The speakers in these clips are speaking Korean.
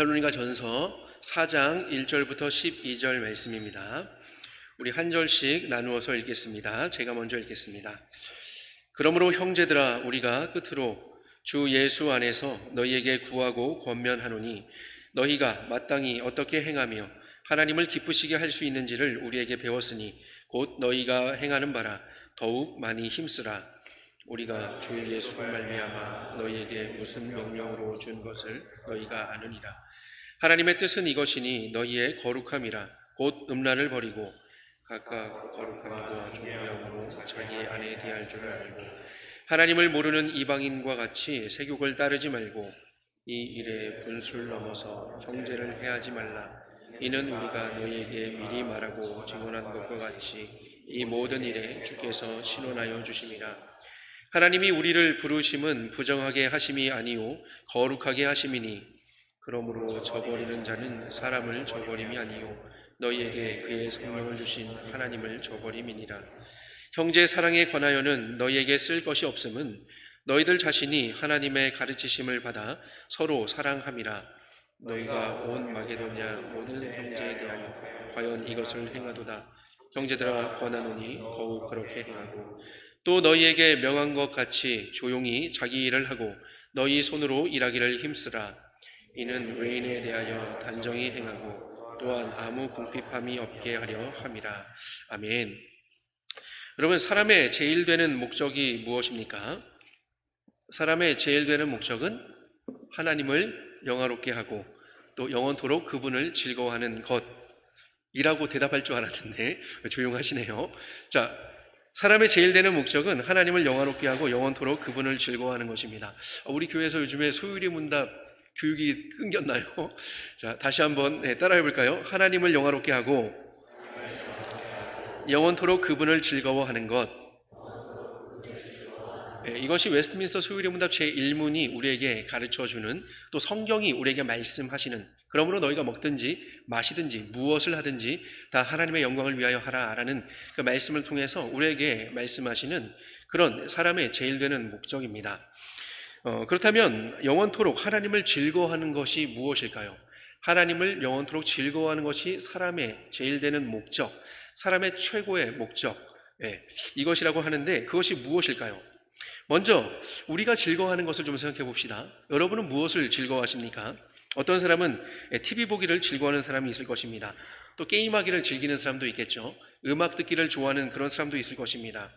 데살로니가 전서 4장 1절부터 12절 말씀입니다. 우리 한 절씩 나누어서 읽겠습니다. 제가 먼저 읽겠습니다. 그러므로 형제들아, 우리가 끝으로 주 예수 안에서 너희에게 구하고 권면하노니 너희가 마땅히 어떻게 행하며 하나님을 기쁘시게 할 수 있는지를 우리에게 배웠으니 곧 너희가 행하는 바라 더욱 많이 힘쓰라. 우리가 주 예수로 말미암아 너희에게 무슨 명령으로 준 것을 너희가 아느니라. 하나님의 뜻은 이것이니 너희의 거룩함이라. 곧 음란을 버리고 각각 거룩함과 존경으로 자기의 아내에 대할 줄을 알고 하나님을 모르는 이방인과 같이 세욕을 따르지 말고 이 일에 분수를 넘어서 형제를 해하지 말라. 이는 우리가 너희에게 미리 말하고 증언한 것과 같이 이 모든 일에 주께서 신원하여 주심이라. 하나님이 우리를 부르심은 부정하게 하심이 아니요 거룩하게 하심이니 그러므로 저버리는 자는 사람을 저버림이 아니요 너희에게 그의 성령을 주신 하나님을 저버림이니라. 형제 사랑에 관하여는 너희에게 쓸 것이 없음은 너희들 자신이 하나님의 가르치심을 받아 서로 사랑함이라. 너희가 온 마게도냐 모든 형제에 대하여 과연 이것을 행하도다. 형제들아, 권하노니 더욱 그렇게 행하고 또 너희에게 명한 것 같이 조용히 자기 일을 하고 너희 손으로 일하기를 힘쓰라. 이는 외인에 대하여 단정히 행하고 또한 아무 궁핍함이 없게 하려 함이라. 아멘. 여러분, 사람의 제일 되는 목적이 무엇입니까? 사람의 제일 되는 목적은 하나님을 영화롭게 하고 또 영원토록 그분을 즐거워하는 것이라고 대답할 줄 알았는데 조용하시네요. 자, 사람의 제일 되는 목적은 하나님을 영화롭게 하고 영원토록 그분을 즐거워하는 것입니다. 우리 교회에서 요즘에 소유리 문답 교육이 끊겼나요? 자, 다시 한번 따라해 볼까요? 하나님을 영화롭게 하고 영원토록 그분을 즐거워하는 것. 이것이 웨스트민스터 소유리 문답 제1문이 우리에게 가르쳐주는, 또 성경이 우리에게 말씀하시는, 그러므로 너희가 먹든지 마시든지 무엇을 하든지 다 하나님의 영광을 위하여 하라라는 그 말씀을 통해서 우리에게 말씀하시는 그런 사람의 제일 되는 목적입니다. 그렇다면 영원토록 하나님을 즐거워하는 것이 무엇일까요? 하나님을 영원토록 즐거워하는 것이 사람의 제일 되는 목적, 사람의 최고의 목적, 이것이라고 하는데 그것이 무엇일까요? 먼저 우리가 즐거워하는 것을 좀 생각해 봅시다. 여러분은 무엇을 즐거워하십니까? 어떤 사람은 TV 보기를 즐거워하는 사람이 있을 것입니다. 또 게임하기를 즐기는 사람도 있겠죠. 음악 듣기를 좋아하는 그런 사람도 있을 것입니다.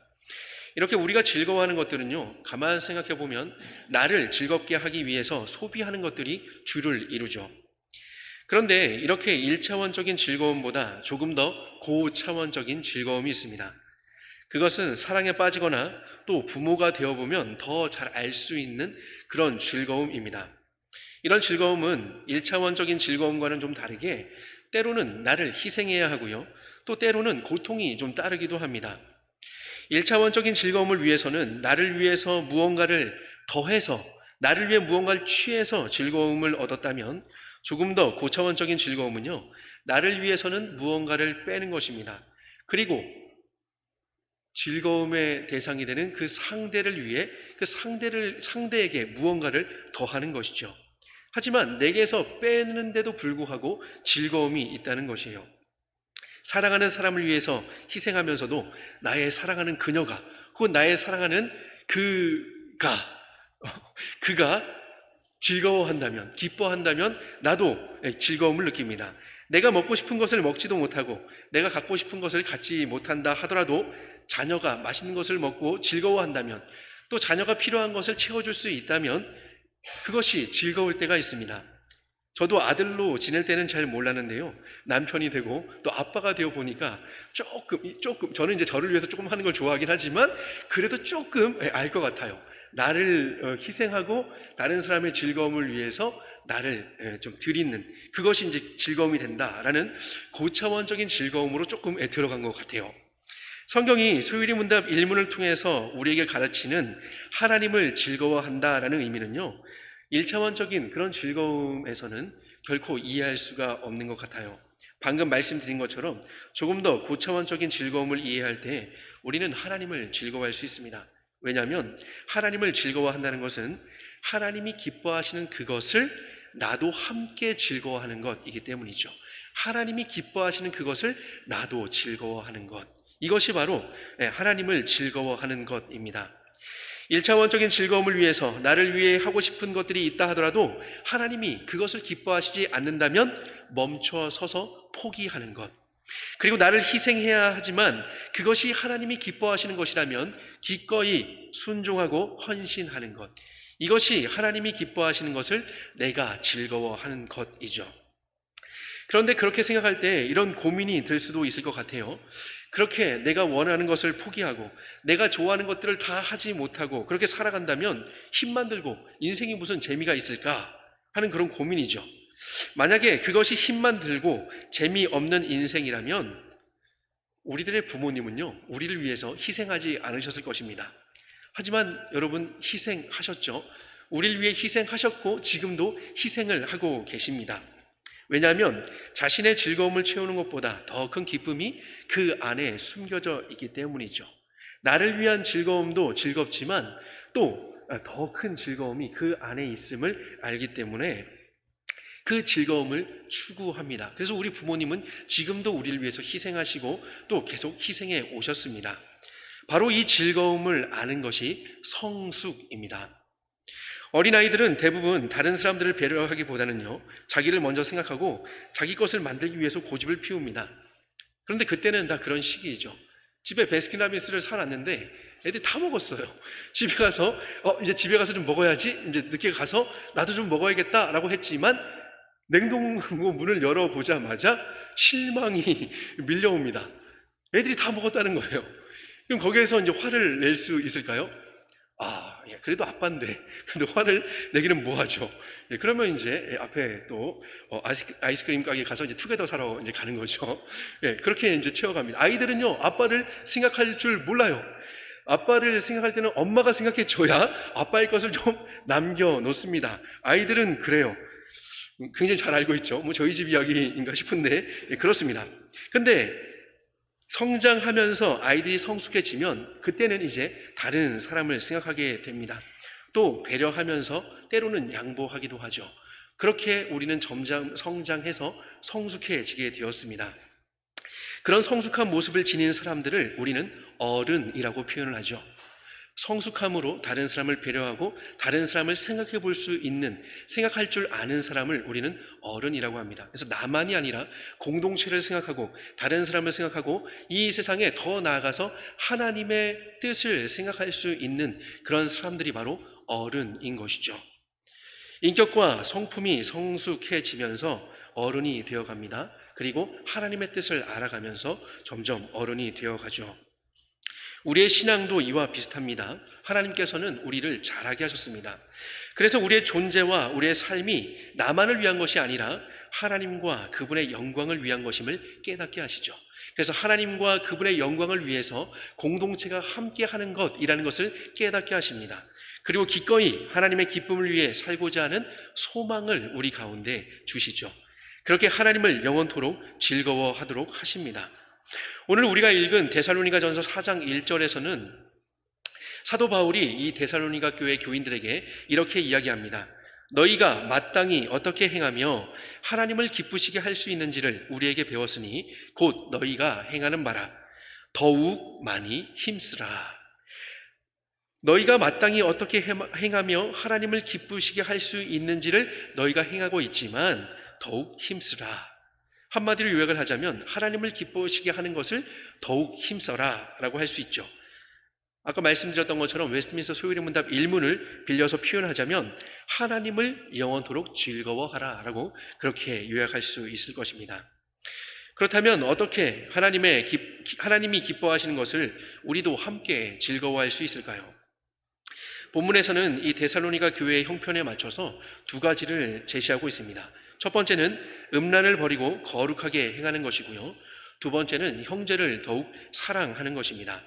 이렇게 우리가 즐거워하는 것들은요, 가만 생각해 보면 나를 즐겁게 하기 위해서 소비하는 것들이 주를 이루죠. 그런데 이렇게 1차원적인 즐거움보다 조금 더 고차원적인 즐거움이 있습니다. 그것은 사랑에 빠지거나 또 부모가 되어보면 더 잘 알 수 있는 그런 즐거움입니다. 이런 즐거움은 1차원적인 즐거움과는 좀 다르게 때로는 나를 희생해야 하고요, 또 때로는 고통이 좀 따르기도 합니다. 1차원적인 즐거움을 위해서는 나를 위해서 무언가를 더해서, 나를 위해 무언가를 취해서 즐거움을 얻었다면, 조금 더 고차원적인 즐거움은요, 나를 위해서는 무언가를 빼는 것입니다. 그리고 즐거움의 대상이 되는 그 상대를 위해 그 상대에게 무언가를 더하는 것이죠. 하지만 내게서 빼는데도 불구하고 즐거움이 있다는 것이에요. 사랑하는 사람을 위해서 희생하면서도 나의 사랑하는 그녀가 혹은 나의 사랑하는 그가 즐거워한다면, 기뻐한다면 나도 즐거움을 느낍니다. 내가 먹고 싶은 것을 먹지도 못하고 내가 갖고 싶은 것을 갖지 못한다 하더라도 자녀가 맛있는 것을 먹고 즐거워한다면, 또 자녀가 필요한 것을 채워줄 수 있다면 그것이 즐거울 때가 있습니다. 저도 아들로 지낼 때는 잘 몰랐는데요, 남편이 되고 또 아빠가 되어 보니까 조금 저는 이제 저를 위해서 조금 하는 걸 좋아하긴 하지만 그래도 조금 알 것 같아요. 나를 희생하고 다른 사람의 즐거움을 위해서 나를 좀 드리는, 그것이 이제 즐거움이 된다라는 고차원적인 즐거움으로 조금 들어간 것 같아요. 성경이 소유리 문답 1문을 통해서 우리에게 가르치는 하나님을 즐거워한다라는 의미는요, 1차원적인 그런 즐거움에서는 결코 이해할 수가 없는 것 같아요. 방금 말씀드린 것처럼 조금 더 고차원적인 즐거움을 이해할 때 우리는 하나님을 즐거워할 수 있습니다. 왜냐하면 하나님을 즐거워한다는 것은 하나님이 기뻐하시는 그것을 나도 함께 즐거워하는 것이기 때문이죠. 하나님이 기뻐하시는 그것을 나도 즐거워하는 것, 이것이 바로 하나님을 즐거워하는 것입니다. 1차원적인 즐거움을 위해서 나를 위해 하고 싶은 것들이 있다 하더라도 하나님이 그것을 기뻐하시지 않는다면 멈춰 서서 포기하는 것, 그리고 나를 희생해야 하지만 그것이 하나님이 기뻐하시는 것이라면 기꺼이 순종하고 헌신하는 것, 이것이 하나님이 기뻐하시는 것을 내가 즐거워하는 것이죠. 그런데 그렇게 생각할 때 이런 고민이 들 수도 있을 것 같아요. 그렇게 내가 원하는 것을 포기하고 내가 좋아하는 것들을 다 하지 못하고 그렇게 살아간다면 힘만 들고 인생이 무슨 재미가 있을까 하는 그런 고민이죠. 만약에 그것이 힘만 들고 재미없는 인생이라면 우리들의 부모님은요, 우리를 위해서 희생하지 않으셨을 것입니다. 하지만 여러분, 희생하셨죠? 우리를 위해 희생하셨고 지금도 희생을 하고 계십니다. 왜냐하면 자신의 즐거움을 채우는 것보다 더 큰 기쁨이 그 안에 숨겨져 있기 때문이죠. 나를 위한 즐거움도 즐겁지만 또 더 큰 즐거움이 그 안에 있음을 알기 때문에 그 즐거움을 추구합니다. 그래서 우리 부모님은 지금도 우리를 위해서 희생하시고 또 계속 희생해 오셨습니다. 바로 이 즐거움을 아는 것이 성숙입니다. 어린아이들은 대부분 다른 사람들을 배려하기보다는요, 자기를 먼저 생각하고 자기 것을 만들기 위해서 고집을 피웁니다. 그런데 그때는 다 그런 시기이죠. 집에 베스킨라빈스를 사놨는데 애들이 다 먹었어요. 집에 가서 이제 집에 가서 좀 먹어야지, 이제 늦게 가서 나도 좀 먹어야겠다라고 했지만 냉동고 문을 열어보자마자 실망이 밀려옵니다. 애들이 다 먹었다는 거예요. 그럼 거기에서 이제 화를 낼 수 있을까요? 그래도 아빠인데 근데 화를 내기는 뭐하죠? 그러면 이제 앞에 또 아이스크림 가게 가서 이제 투게더 사러 이제 가는 거죠. 그렇게 이제 채워갑니다. 아이들은요, 아빠를 생각할 줄 몰라요. 아빠를 생각할 때는 엄마가 생각해 줘야 아빠의 것을 좀 남겨 놓습니다. 아이들은 그래요. 굉장히 잘 알고 있죠. 뭐 저희 집 이야기인가 싶은데 그렇습니다. 근데 성장하면서 아이들이 성숙해지면 그때는 이제 다른 사람을 생각하게 됩니다. 또 배려하면서 때로는 양보하기도 하죠. 그렇게 우리는 점점 성장해서 성숙해지게 되었습니다. 그런 성숙한 모습을 지닌 사람들을 우리는 어른이라고 표현을 하죠. 성숙함으로 다른 사람을 배려하고 다른 사람을 생각해 볼 수 있는, 생각할 줄 아는 사람을 우리는 어른이라고 합니다. 그래서 나만이 아니라 공동체를 생각하고 다른 사람을 생각하고 이 세상에 더 나아가서 하나님의 뜻을 생각할 수 있는 그런 사람들이 바로 어른인 것이죠. 인격과 성품이 성숙해지면서 어른이 되어갑니다. 그리고 하나님의 뜻을 알아가면서 점점 어른이 되어가죠. 우리의 신앙도 이와 비슷합니다. 하나님께서는 우리를 자라게 하셨습니다. 그래서 우리의 존재와 우리의 삶이 나만을 위한 것이 아니라 하나님과 그분의 영광을 위한 것임을 깨닫게 하시죠. 그래서 하나님과 그분의 영광을 위해서 공동체가 함께하는 것이라는 것을 깨닫게 하십니다. 그리고 기꺼이 하나님의 기쁨을 위해 살고자 하는 소망을 우리 가운데 주시죠. 그렇게 하나님을 영원토록 즐거워하도록 하십니다. 오늘 우리가 읽은 데살로니가전서 4장 1절에서는 사도 바울이 이 데살로니가 교회 교인들에게 이렇게 이야기합니다. 너희가 마땅히 어떻게 행하며 하나님을 기쁘시게 할 수 있는지를 우리에게 배웠으니 곧 너희가 행하는 바라. 더욱 많이 힘쓰라. 너희가 마땅히 어떻게 행하며 하나님을 기쁘시게 할 수 있는지를 너희가 행하고 있지만 더욱 힘쓰라. 한마디로 요약을 하자면 하나님을 기쁘시게 하는 것을 더욱 힘써라 라고 할 수 있죠. 아까 말씀드렸던 것처럼 웨스트민스터 소요리 문답 1문을 빌려서 표현하자면 하나님을 영원토록 즐거워하라 라고 그렇게 요약할 수 있을 것입니다. 그렇다면 어떻게 하나님이 기뻐하시는 것을 우리도 함께 즐거워할 수 있을까요? 본문에서는 이 데살로니가 교회의 형편에 맞춰서 두 가지를 제시하고 있습니다. 첫 번째는 음란을 버리고 거룩하게 행하는 것이고요. 두 번째는 형제를 더욱 사랑하는 것입니다.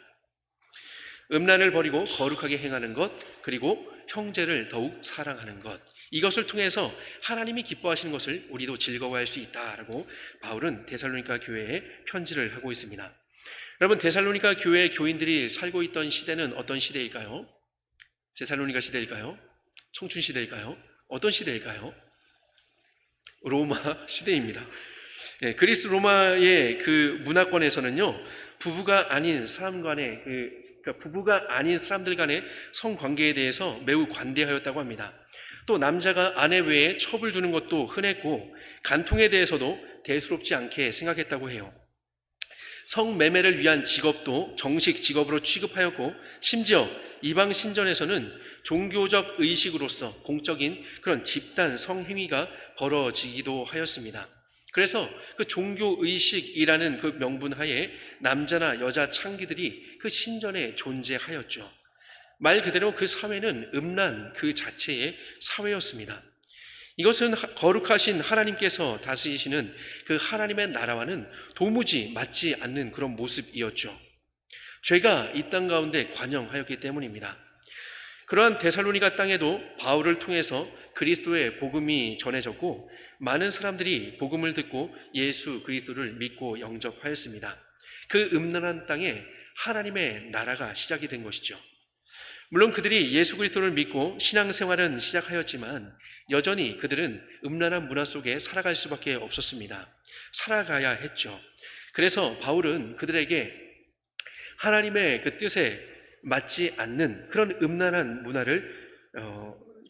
음란을 버리고 거룩하게 행하는 것, 그리고 형제를 더욱 사랑하는 것. 이것을 통해서 하나님이 기뻐하시는 것을 우리도 즐거워할 수 있다라고 바울은 데살로니가 교회에 편지를 하고 있습니다. 여러분, 데살로니가 교회 교인들이 살고 있던 시대는 어떤 시대일까요? 데살로니가 시대일까요? 청춘 시대일까요? 어떤 시대일까요? 로마 시대입니다. 그리스 로마의 그 문화권에서는요, 부부가 아닌 사람 간의 그러니까 부부가 아닌 사람들 간의 성관계에 대해서 매우 관대하였다고 합니다. 또 남자가 아내 외에 첩을 두는 것도 흔했고 간통에 대해서도 대수롭지 않게 생각했다고 해요. 성매매를 위한 직업도 정식 직업으로 취급하였고 심지어 이방 신전에서는 종교적 의식으로서 공적인 그런 집단 성행위가 벌어지기도 하였습니다. 그래서 그 종교 의식이라는 그 명분 하에 남자나 여자 창기들이 그 신전에 존재하였죠. 말 그대로 그 사회는 음란 그 자체의 사회였습니다. 이것은 거룩하신 하나님께서 다스리시는 그 하나님의 나라와는 도무지 맞지 않는 그런 모습이었죠. 죄가 이 땅 가운데 관영하였기 때문입니다. 그러한 데살로니가 땅에도 바울을 통해서 그리스도의 복음이 전해졌고 많은 사람들이 복음을 듣고 예수 그리스도를 믿고 영접하였습니다. 그 음란한 땅에 하나님의 나라가 시작이 된 것이죠. 물론 그들이 예수 그리스도를 믿고 신앙생활은 시작하였지만 여전히 그들은 음란한 문화 속에 살아갈 수밖에 없었습니다. 살아가야 했죠. 그래서 바울은 그들에게 하나님의 그 뜻에 맞지 않는 그런 음란한 문화를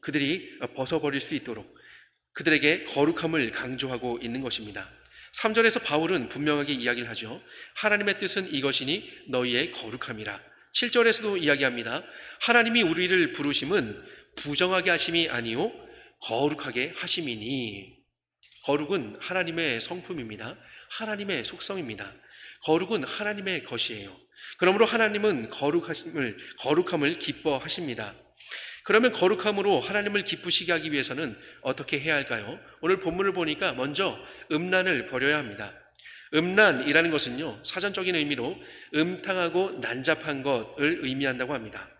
그들이 벗어버릴 수 있도록 그들에게 거룩함을 강조하고 있는 것입니다. 3절에서 바울은 분명하게 이야기를 하죠. 하나님의 뜻은 이것이니 너희의 거룩함이라. 7절에서도 이야기합니다. 하나님이 우리를 부르심은 부정하게 하심이 아니요 거룩하게 하심이니. 거룩은 하나님의 성품입니다. 하나님의 속성입니다. 거룩은 하나님의 것이에요. 그러므로 하나님은 거룩함을 기뻐하십니다. 그러면 거룩함으로 하나님을 기쁘시게 하기 위해서는 어떻게 해야 할까요? 오늘 본문을 보니까 먼저 음란을 버려야 합니다. 음란이라는 것은요, 사전적인 의미로 음탕하고 난잡한 것을 의미한다고 합니다.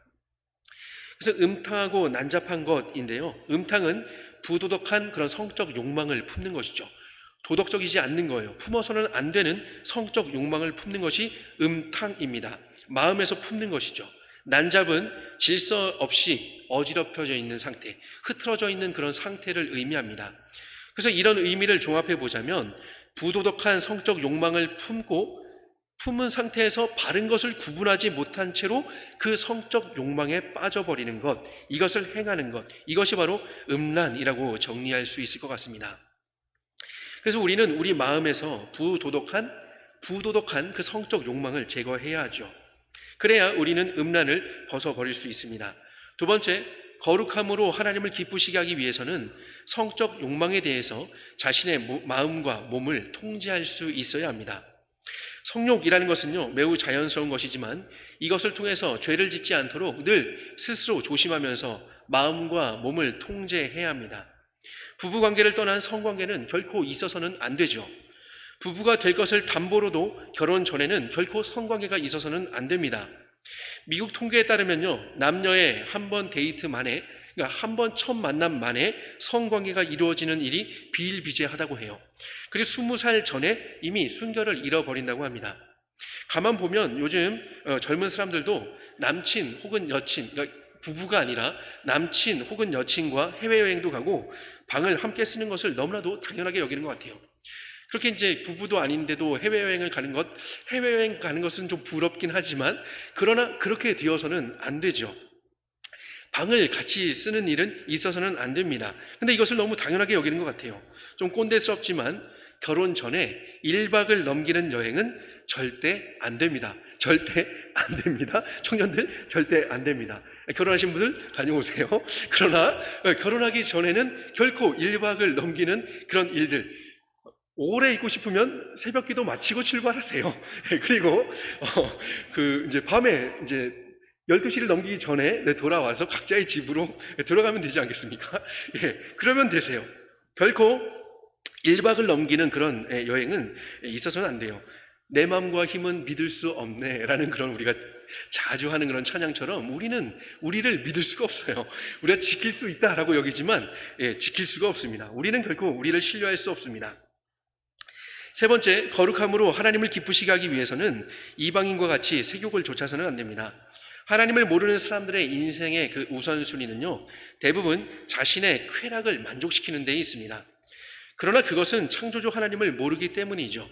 그래서 음탕하고 난잡한 것인데요, 음탕은 부도덕한 그런 성적 욕망을 품는 것이죠. 도덕적이지 않는 거예요. 품어서는 안 되는 성적 욕망을 품는 것이 음탕입니다. 마음에서 품는 것이죠. 난잡은 질서 없이 어지럽혀져 있는 상태, 흐트러져 있는 그런 상태를 의미합니다. 그래서 이런 의미를 종합해 보자면 부도덕한 성적 욕망을 품은 상태에서 바른 것을 구분하지 못한 채로 그 성적 욕망에 빠져버리는 것, 이것을 행하는 것, 이것이 바로 음란이라고 정리할 수 있을 것 같습니다. 그래서 우리는 우리 마음에서 부도덕한 그 성적 욕망을 제거해야 하죠. 그래야 우리는 음란을 벗어버릴 수 있습니다. 두 번째, 거룩함으로 하나님을 기쁘시게 하기 위해서는 성적 욕망에 대해서 자신의 마음과 몸을 통제할 수 있어야 합니다. 성욕이라는 것은요, 매우 자연스러운 것이지만 이것을 통해서 죄를 짓지 않도록 늘 스스로 조심하면서 마음과 몸을 통제해야 합니다. 부부관계를 떠난 성관계는 결코 있어서는 안 되죠. 부부가 될 것을 담보로도 결혼 전에는 결코 성관계가 있어서는 안 됩니다. 미국 통계에 따르면요, 남녀의 한 번 데이트 만에, 그러니까 한 번 첫 만남 만에 성관계가 이루어지는 일이 비일비재하다고 해요. 그리고 20살 전에 이미 순결을 잃어버린다고 합니다. 가만 보면 요즘 젊은 사람들도 남친 혹은 여친, 그러니까 부부가 아니라 남친 혹은 여친과 해외여행도 가고 방을 함께 쓰는 것을 너무나도 당연하게 여기는 것 같아요. 그렇게 이제 부부도 아닌데도 해외여행 가는 것은 좀 부럽긴 하지만 그러나 그렇게 되어서는 안 되죠. 방을 같이 쓰는 일은 있어서는 안 됩니다. 근데 이것을 너무 당연하게 여기는 것 같아요. 좀 꼰대스럽지만 결혼 전에 1박을 넘기는 여행은 절대 안 됩니다. 절대 안 됩니다. 청년들 절대 안 됩니다. 결혼하신 분들 다녀오세요. 그러나 결혼하기 전에는 결코 1박을 넘기는 그런 일들, 오래 있고 싶으면 새벽기도 마치고 출발하세요. 그리고 이제 밤에 이제 12시를 넘기기 전에 돌아와서 각자의 집으로 들어가면 되지 않겠습니까? 예, 그러면 되세요. 결코 1박을 넘기는 그런 여행은 있어서는 안 돼요. 내 마음과 힘은 믿을 수 없네 라는 그런 우리가 자주 하는 그런 찬양처럼 우리를 믿을 수가 없어요. 우리가 지킬 수 있다라고 여기지만 지킬 수가 없습니다. 우리는 결코 우리를 신뢰할 수 없습니다. 세 번째, 거룩함으로 하나님을 기쁘시게 하기 위해서는 이방인과 같이 세욕을 좇아서는 안 됩니다. 하나님을 모르는 사람들의 인생의 그 우선순위는요, 대부분 자신의 쾌락을 만족시키는 데 있습니다. 그러나 그것은 창조주 하나님을 모르기 때문이죠.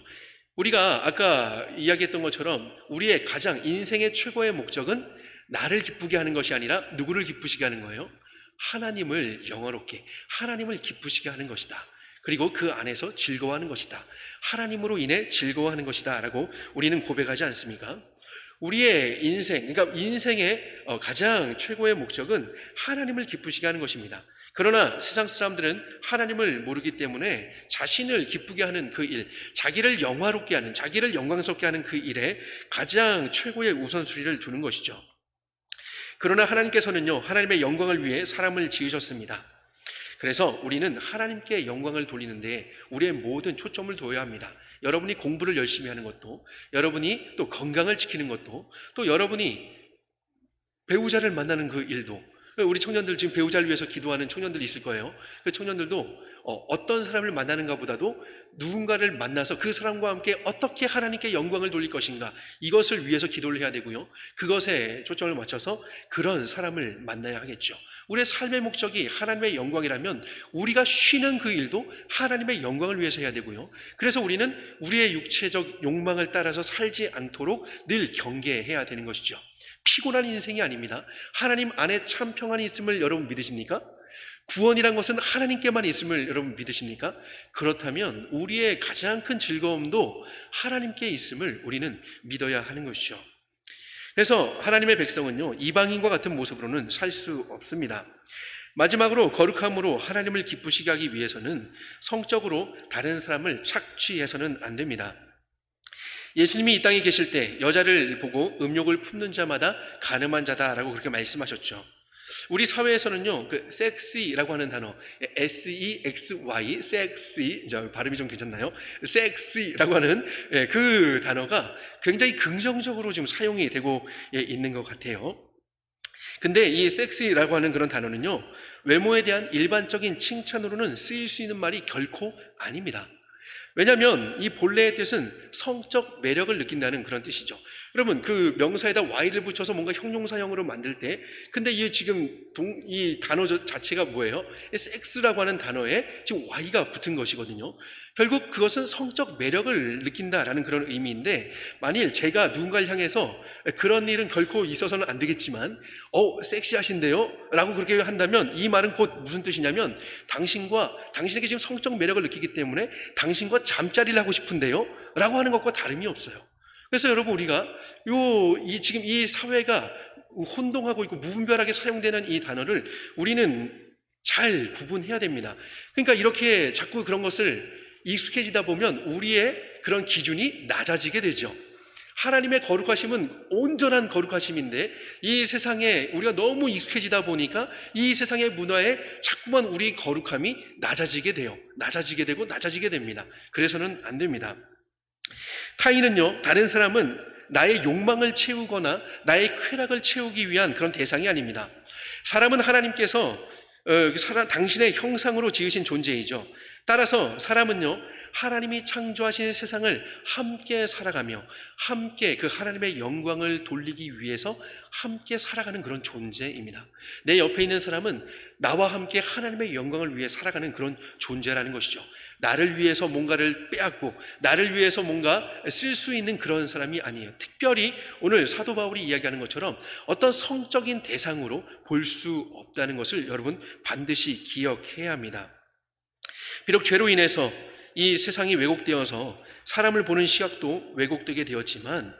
우리가 아까 이야기했던 것처럼 우리의 가장 인생의 최고의 목적은 나를 기쁘게 하는 것이 아니라 누구를 기쁘시게 하는 거예요? 하나님을 영화롭게, 하나님을 기쁘시게 하는 것이다. 그리고 그 안에서 즐거워하는 것이다. 하나님으로 인해 즐거워하는 것이다 라고 우리는 고백하지 않습니까? 우리의 인생, 그러니까 인생의 가장 최고의 목적은 하나님을 기쁘시게 하는 것입니다. 그러나 세상 사람들은 하나님을 모르기 때문에 자신을 기쁘게 하는 그 일, 자기를 영화롭게 하는, 자기를 영광스럽게 하는 그 일에 가장 최고의 우선순위를 두는 것이죠. 그러나 하나님께서는요, 하나님의 영광을 위해 사람을 지으셨습니다. 그래서 우리는 하나님께 영광을 돌리는데 우리의 모든 초점을 둬야 합니다. 여러분이 공부를 열심히 하는 것도, 여러분이 또 건강을 지키는 것도, 또 여러분이 배우자를 만나는 그 일도, 우리 청년들 지금 배우자를 위해서 기도하는 청년들이 있을 거예요. 그 청년들도 어떤 사람을 만나는가 보다도 누군가를 만나서 그 사람과 함께 어떻게 하나님께 영광을 돌릴 것인가, 이것을 위해서 기도를 해야 되고요. 그것에 초점을 맞춰서 그런 사람을 만나야 하겠죠. 우리의 삶의 목적이 하나님의 영광이라면 우리가 쉬는 그 일도 하나님의 영광을 위해서 해야 되고요. 그래서 우리는 우리의 육체적 욕망을 따라서 살지 않도록 늘 경계해야 되는 것이죠. 피곤한 인생이 아닙니다. 하나님 안에 참 평안이 있음을 여러분 믿으십니까? 구원이란 것은 하나님께만 있음을 여러분 믿으십니까? 그렇다면 우리의 가장 큰 즐거움도 하나님께 있음을 우리는 믿어야 하는 것이죠. 그래서 하나님의 백성은요, 이방인과 같은 모습으로는 살 수 없습니다. 마지막으로 거룩함으로 하나님을 기쁘시게 하기 위해서는 성적으로 다른 사람을 착취해서는 안 됩니다. 예수님이 이 땅에 계실 때 여자를 보고 음욕을 품는 자마다 가늠한 자다라고 그렇게 말씀하셨죠. 우리 사회에서는요, 그 섹시라고 하는 단어, S-E-X-Y, 섹시, 발음이 좀 괜찮나요? 섹시라고 하는 그 단어가 굉장히 긍정적으로 지금 사용이 되고 있는 것 같아요. 근데 이 섹시라고 하는 그런 단어는요, 외모에 대한 일반적인 칭찬으로는 쓰일 수 있는 말이 결코 아닙니다. 왜냐하면 이 본래의 뜻은 성적 매력을 느낀다는 그런 뜻이죠. 여러분, 그 명사에다 Y를 붙여서 뭔가 형용사형으로 만들 때, 근데 이 지금 이 단어 자체가 뭐예요? 섹스라고 하는 단어에 지금 Y가 붙은 것이거든요. 결국 그것은 성적 매력을 느낀다라는 그런 의미인데, 만일 제가 누군가를 향해서 그런 일은 결코 있어서는 안 되겠지만 섹시하신데요? 라고 그렇게 한다면 이 말은 곧 무슨 뜻이냐면 당신에게 지금 성적 매력을 느끼기 때문에 당신과 잠자리를 하고 싶은데요? 라고 하는 것과 다름이 없어요. 그래서 여러분, 우리가 지금 이 사회가 혼동하고 있고 무분별하게 사용되는 이 단어를 우리는 잘 구분해야 됩니다. 그러니까 이렇게 자꾸 그런 것을 익숙해지다 보면 우리의 그런 기준이 낮아지게 되죠. 하나님의 거룩하심은 온전한 거룩하심인데 이 세상에 우리가 너무 익숙해지다 보니까 이 세상의 문화에 자꾸만 우리 거룩함이 낮아지게 됩니다. 그래서는 안 됩니다. 타인은요, 다른 사람은 나의 욕망을 채우거나 나의 쾌락을 채우기 위한 그런 대상이 아닙니다. 사람은 하나님께서 당신의 형상으로 지으신 존재이죠. 따라서 사람은요, 하나님이 창조하신 세상을 함께 살아가며 함께 그 하나님의 영광을 돌리기 위해서 함께 살아가는 그런 존재입니다. 내 옆에 있는 사람은 나와 함께 하나님의 영광을 위해 살아가는 그런 존재라는 것이죠. 나를 위해서 뭔가를 빼앗고 나를 위해서 뭔가 쓸 수 있는 그런 사람이 아니에요. 특별히 오늘 사도 바울이 이야기하는 것처럼 어떤 성적인 대상으로 볼 수 없다는 것을 여러분 반드시 기억해야 합니다. 비록 죄로 인해서 이 세상이 왜곡되어서 사람을 보는 시각도 왜곡되게 되었지만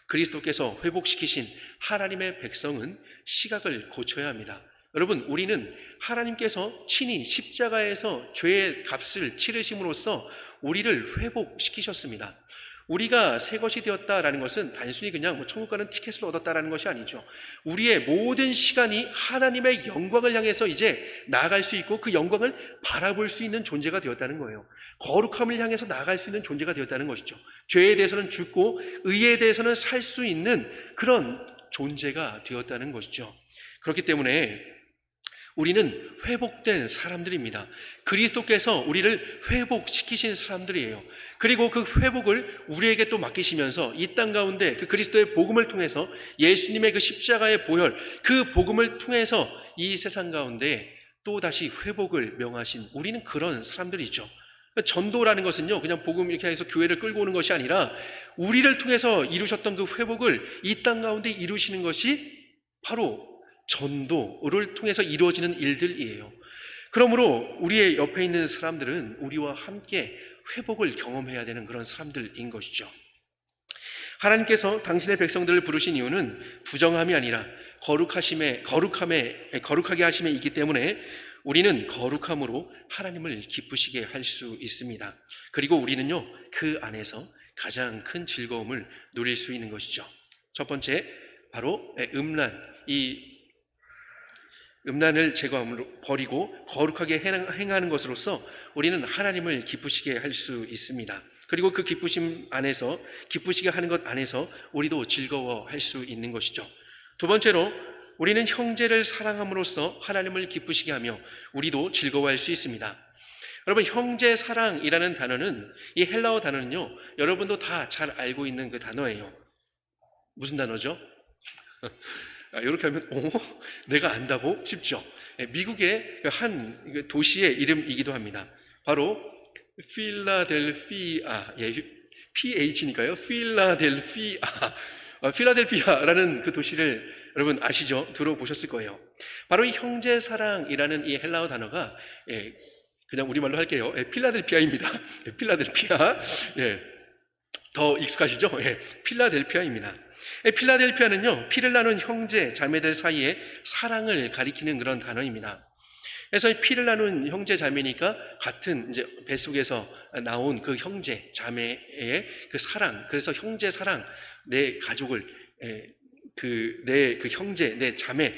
그리스도께서 회복시키신 하나님의 백성은 시각을 고쳐야 합니다. 여러분, 우리는 하나님께서 친히 십자가에서 죄의 값을 치르심으로써 우리를 회복시키셨습니다. 우리가 새 것이 되었다라는 것은 단순히 그냥 천국 가는 티켓을 얻었다라는 것이 아니죠. 우리의 모든 시간이 하나님의 영광을 향해서 이제 나아갈 수 있고 그 영광을 바라볼 수 있는 존재가 되었다는 거예요. 거룩함을 향해서 나아갈 수 있는 존재가 되었다는 것이죠. 죄에 대해서는 죽고 의에 대해서는 살 수 있는 그런 존재가 되었다는 것이죠. 그렇기 때문에 우리는 회복된 사람들입니다. 그리스도께서 우리를 회복시키신 사람들이에요. 그리고 그 회복을 우리에게 또 맡기시면서 이 땅 가운데 그 그리스도의 복음을 통해서 예수님의 그 십자가의 보혈, 그 복음을 통해서 이 세상 가운데 또 다시 회복을 명하신 우리는 그런 사람들이죠. 전도라는 것은요, 그냥 복음 이렇게 해서 교회를 끌고 오는 것이 아니라 우리를 통해서 이루셨던 그 회복을 이 땅 가운데 이루시는 것이 바로 전도를 통해서 이루어지는 일들이에요. 그러므로 우리의 옆에 있는 사람들은 우리와 함께 회복을 경험해야 되는 그런 사람들인 것이죠. 하나님께서 당신의 백성들을 부르신 이유는 부정함이 아니라 거룩하게 하심에 있기 때문에 우리는 거룩함으로 하나님을 기쁘시게 할 수 있습니다. 그리고 우리는요, 그 안에서 가장 큰 즐거움을 누릴 수 있는 것이죠. 첫 번째, 바로 음란을 버리고 거룩하게 행하는 것으로서 우리는 하나님을 기쁘시게 할 수 있습니다. 그리고 그 기쁘시게 하는 것 안에서 우리도 즐거워할 수 있는 것이죠. 두 번째로, 우리는 형제를 사랑함으로써 하나님을 기쁘시게 하며 우리도 즐거워할 수 있습니다. 여러분, 형제 사랑이라는 단어는, 이 헬라어 단어는요, 여러분도 다 잘 알고 있는 그 단어예요. 무슨 단어죠? 이렇게 하면 내가 안다고 싶죠. 미국의 한 도시의 이름이기도 합니다. 바로 필라델피아, PH니까요. 필라델피아라는 그 도시를 여러분 아시죠? 들어보셨을 거예요. 바로 이 형제사랑이라는 이 헬라어 단어가 그냥 우리말로 할게요. 필라델피아입니다. 필라델피아. 더 익숙하시죠? 필라델피아입니다. 필라델피아는요, 피를 나눈 형제, 자매들 사이에 사랑을 가리키는 그런 단어입니다. 그래서 피를 나눈 형제, 자매니까 같은 이제 뱃속에서 나온 그 형제, 자매의 그 사랑, 그래서 형제 사랑, 내 가족을, 내 그 형제, 내 자매,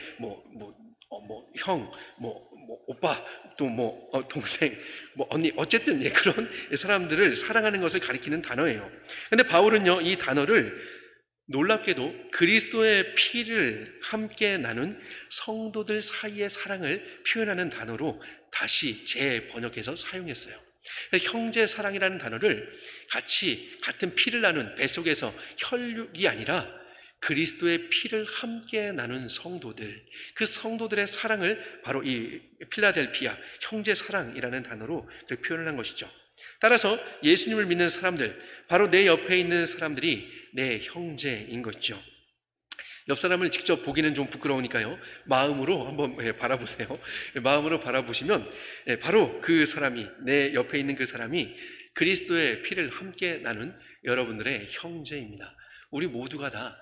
형, 오빠, 또 동생, 언니, 어쨌든 그런 사람들을 사랑하는 것을 가리키는 단어예요. 근데 바울은요, 이 단어를 놀랍게도 그리스도의 피를 함께 나눈 성도들 사이의 사랑을 표현하는 단어로 다시 재번역해서 사용했어요. 형제 사랑이라는 단어를 같은 피를 나눈 뱃속에서 혈육이 아니라 그리스도의 피를 함께 나눈 성도들, 그 성도들의 사랑을 바로 이 필라델피아, 형제 사랑이라는 단어로 표현을 한 것이죠. 따라서 예수님을 믿는 사람들, 바로 내 옆에 있는 사람들이 내 형제인 것이죠. 옆 사람을 직접 보기는 좀 부끄러우니까요, 마음으로 한번 바라보세요. 마음으로 바라보시면 바로 그 사람이, 내 옆에 있는 그 사람이 그리스도의 피를 함께 나눈 여러분들의 형제입니다. 우리 모두가 다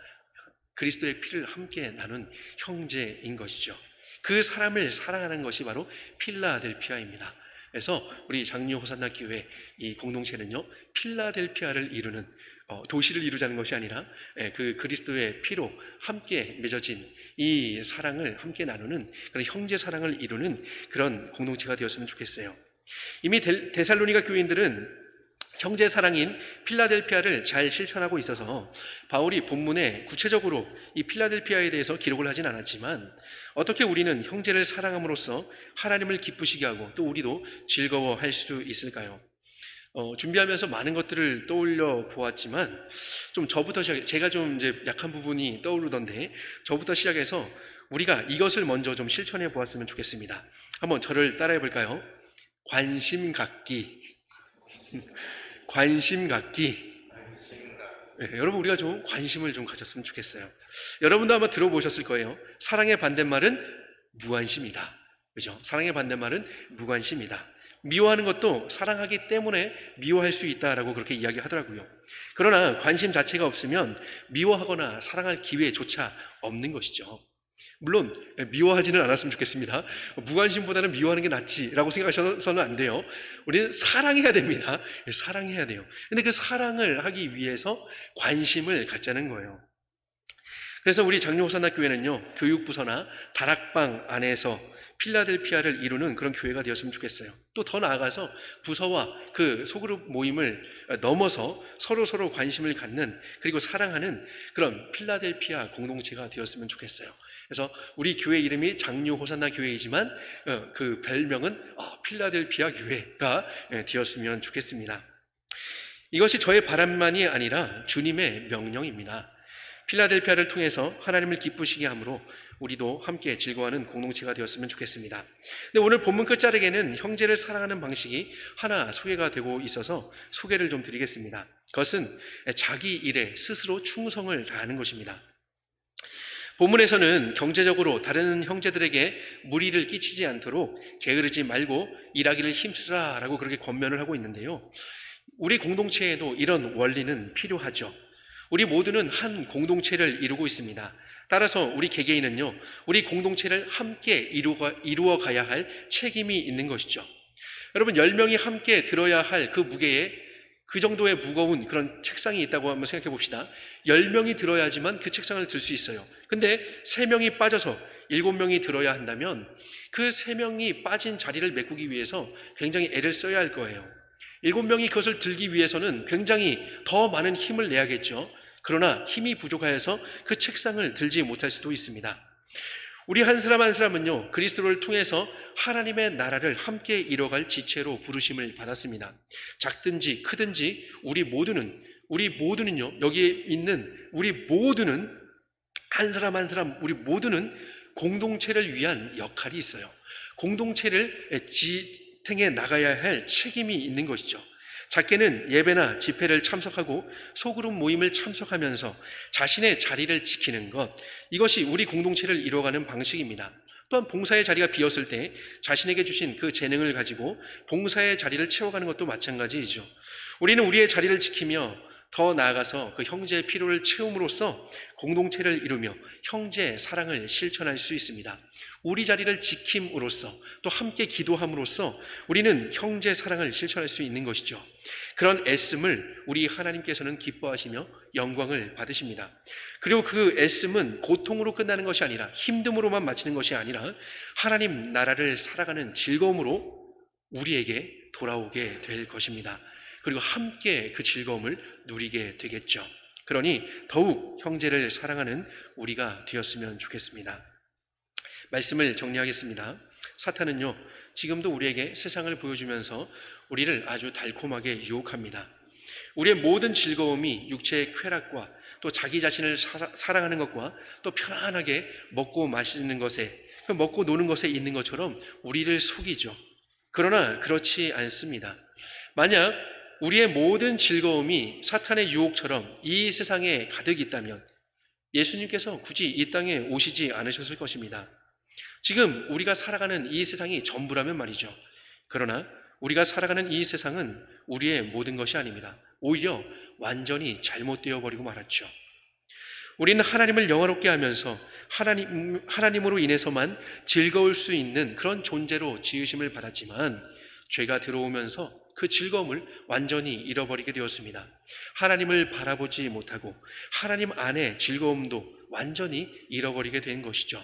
그리스도의 피를 함께 나눈 형제인 것이죠. 그 사람을 사랑하는 것이 바로 필라델피아입니다. 그래서 우리 장류 호산나 교회 이 공동체는요, 필라델피아를 이루는 도시를 이루자는 것이 아니라 그 그리스도의 피로 함께 맺어진 이 사랑을 함께 나누는 그런 형제 사랑을 이루는 그런 공동체가 되었으면 좋겠어요. 이미 데살로니가 교인들은 형제 사랑인 필라델피아를 잘 실천하고 있어서 바울이 본문에 구체적으로 이 필라델피아에 대해서 기록을 하진 않았지만, 어떻게 우리는 형제를 사랑함으로써 하나님을 기쁘시게 하고 또 우리도 즐거워할 수 있을까요? 준비하면서 많은 것들을 떠올려 보았지만, 제가 좀 이제 약한 부분이 떠오르던데, 저부터 시작해서 우리가 이것을 먼저 좀 실천해 보았으면 좋겠습니다. 한번 저를 따라해 볼까요? 관심 갖기. 여러분, 우리가 좀 관심을 좀 가졌으면 좋겠어요. 여러분도 아마 들어보셨을 거예요. 사랑의 반대말은 무관심이다. 그죠? 사랑의 반대말은 무관심이다. 미워하는 것도 사랑하기 때문에 미워할 수 있다라고 그렇게 이야기하더라고요. 그러나 관심 자체가 없으면 미워하거나 사랑할 기회조차 없는 것이죠. 물론 미워하지는 않았으면 좋겠습니다. 무관심보다는 미워하는 게 낫지라고 생각하셔서는 안 돼요. 우리는 사랑해야 됩니다. 사랑해야 돼요. 근데 그 사랑을 하기 위해서 관심을 갖자는 거예요. 그래서 우리 장로호산나 교회는요, 교육부서나 다락방 안에서 필라델피아를 이루는 그런 교회가 되었으면 좋겠어요. 또 더 나아가서 부서와 그 소그룹 모임을 넘어서 서로 관심을 갖는, 그리고 사랑하는 그런 필라델피아 공동체가 되었으면 좋겠어요. 그래서 우리 교회 이름이 장류 호산나 교회이지만 그 별명은 필라델피아 교회가 되었으면 좋겠습니다. 이것이 저의 바람만이 아니라 주님의 명령입니다. 필라델피아를 통해서 하나님을 기쁘시게 함으로 우리도 함께 즐거워하는 공동체가 되었으면 좋겠습니다. 근데 오늘 본문 끝자락에는 형제를 사랑하는 방식이 하나 소개가 되고 있어서 소개를 좀 드리겠습니다. 그것은 자기 일에 스스로 충성을 다하는 것입니다. 본문에서는 경제적으로 다른 형제들에게 무리를 끼치지 않도록 게으르지 말고 일하기를 힘쓰라 라고 그렇게 권면을 하고 있는데요. 우리 공동체에도 이런 원리는 필요하죠. 우리 모두는 한 공동체를 이루고 있습니다. 따라서 우리 개개인은요, 우리 공동체를 함께 이루어 가야 할 책임이 있는 것이죠. 여러분, 10명이 함께 들어야 할 그 무게에 그 정도의 무거운 그런 책상이 있다고 한번 생각해 봅시다. 10명이 들어야지만 그 책상을 들 수 있어요. 근데 3명이 빠져서 7명이 들어야 한다면 그 3명이 빠진 자리를 메꾸기 위해서 굉장히 애를 써야 할 거예요. 7명이 그것을 들기 위해서는 굉장히 더 많은 힘을 내야겠죠. 그러나 힘이 부족하여서 그 책상을 들지 못할 수도 있습니다. 우리 한 사람 한 사람은요, 그리스도를 통해서 하나님의 나라를 함께 이뤄갈 지체로 부르심을 받았습니다. 작든지 크든지 우리 모두는요, 여기에 있는 우리 모두는 한 사람 한 사람 우리 모두는 공동체를 위한 역할이 있어요. 공동체를 지탱해 나가야 할 책임이 있는 것이죠. 작게는 예배나 집회를 참석하고 소그룹 모임을 참석하면서 자신의 자리를 지키는 것, 이것이 우리 공동체를 이루어가는 방식입니다. 또한 봉사의 자리가 비었을 때 자신에게 주신 그 재능을 가지고 봉사의 자리를 채워가는 것도 마찬가지이죠. 우리는 우리의 자리를 지키며 더 나아가서 그 형제의 필요를 채움으로써 공동체를 이루며 형제의 사랑을 실천할 수 있습니다. 우리 자리를 지킴으로써 또 함께 기도함으로써 우리는 형제 사랑을 실천할 수 있는 것이죠. 그런 애씀을 우리 하나님께서는 기뻐하시며 영광을 받으십니다. 그리고 그 애씀은 고통으로 끝나는 것이 아니라 힘듦으로만 마치는 것이 아니라 하나님 나라를 살아가는 즐거움으로 우리에게 돌아오게 될 것입니다. 그리고 함께 그 즐거움을 누리게 되겠죠. 그러니 더욱 형제를 사랑하는 우리가 되었으면 좋겠습니다. 말씀을 정리하겠습니다. 사탄은요, 지금도 우리에게 세상을 보여주면서 우리를 아주 달콤하게 유혹합니다. 우리의 모든 즐거움이 육체의 쾌락과 또 자기 자신을 사랑하는 것과 또 편안하게 먹고 마시는 것에, 먹고 노는 것에 있는 것처럼 우리를 속이죠. 그러나 그렇지 않습니다. 만약 우리의 모든 즐거움이 사탄의 유혹처럼 이 세상에 가득 있다면 예수님께서 굳이 이 땅에 오시지 않으셨을 것입니다. 지금 우리가 살아가는 이 세상이 전부라면 말이죠. 그러나 우리가 살아가는 이 세상은 우리의 모든 것이 아닙니다. 오히려 완전히 잘못되어 버리고 말았죠. 우리는 하나님을 영화롭게 하면서 하나님으로 인해서만 즐거울 수 있는 그런 존재로 지으심을 받았지만 죄가 들어오면서 그 즐거움을 완전히 잃어버리게 되었습니다. 하나님을 바라보지 못하고 하나님 안에 즐거움도 완전히 잃어버리게 된 것이죠.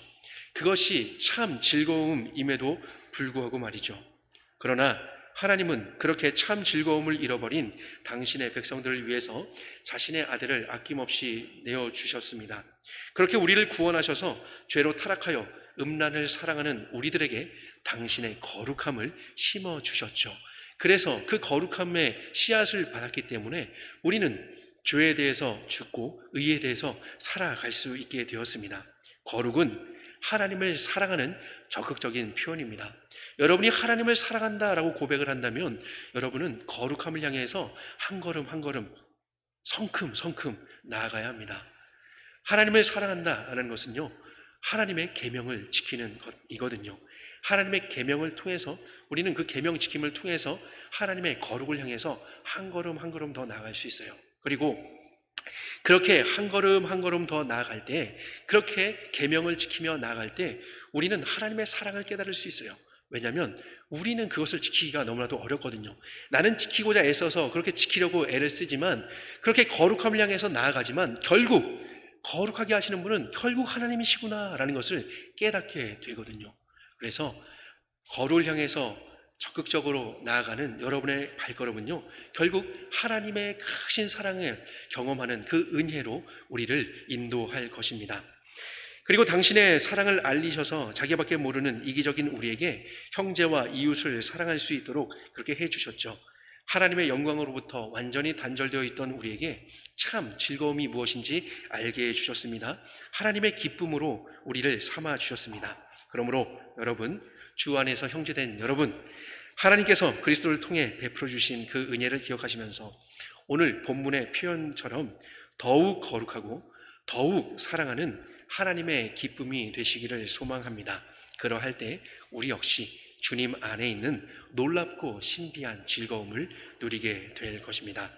그것이 참 즐거움임에도 불구하고 말이죠. 그러나 하나님은 그렇게 참 즐거움을 잃어버린 당신의 백성들을 위해서 자신의 아들을 아낌없이 내어주셨습니다. 그렇게 우리를 구원하셔서 죄로 타락하여 음란을 사랑하는 우리들에게 당신의 거룩함을 심어주셨죠. 그래서 그 거룩함의 씨앗을 받았기 때문에 우리는 죄에 대해서 죽고 의에 대해서 살아갈 수 있게 되었습니다. 거룩은 하나님을 사랑하는 적극적인 표현입니다. 여러분이 하나님을 사랑한다라고 고백을 한다면 여러분은 거룩함을 향해서 한 걸음 한 걸음 성큼 나아가야 합니다. 하나님을 사랑한다라는 것은요, 하나님의 계명을 지키는 것이거든요. 하나님의 계명을 통해서 우리는 그 계명 지킴을 통해서 하나님의 거룩을 향해서 한 걸음 한 걸음 더 나아갈 수 있어요. 그리고 그렇게 한 걸음 한 걸음 더 나아갈 때, 그렇게 계명을 지키며 나아갈 때 우리는 하나님의 사랑을 깨달을 수 있어요. 왜냐하면 우리는 그것을 지키기가 너무나도 어렵거든요. 나는 지키고자 애써서 그렇게 지키려고 애를 쓰지만, 그렇게 거룩함을 향해서 나아가지만 결국 거룩하게 하시는 분은 결국 하나님이시구나라는 것을 깨닫게 되거든요. 그래서 거룩을 향해서 적극적으로 나아가는 여러분의 발걸음은요, 결국 하나님의 크신 사랑을 경험하는 그 은혜로 우리를 인도할 것입니다. 그리고 당신의 사랑을 알리셔서 자기밖에 모르는 이기적인 우리에게 형제와 이웃을 사랑할 수 있도록 그렇게 해주셨죠. 하나님의 영광으로부터 완전히 단절되어 있던 우리에게 참 즐거움이 무엇인지 알게 해주셨습니다. 하나님의 기쁨으로 우리를 삼아 주셨습니다. 그러므로 여러분, 주 안에서 형제된 여러분, 하나님께서 그리스도를 통해 베풀어 주신 그 은혜를 기억하시면서 오늘 본문의 표현처럼 더욱 거룩하고 더욱 사랑하는 하나님의 기쁨이 되시기를 소망합니다. 그러할 때 우리 역시 주님 안에 있는 놀랍고 신비한 즐거움을 누리게 될 것입니다.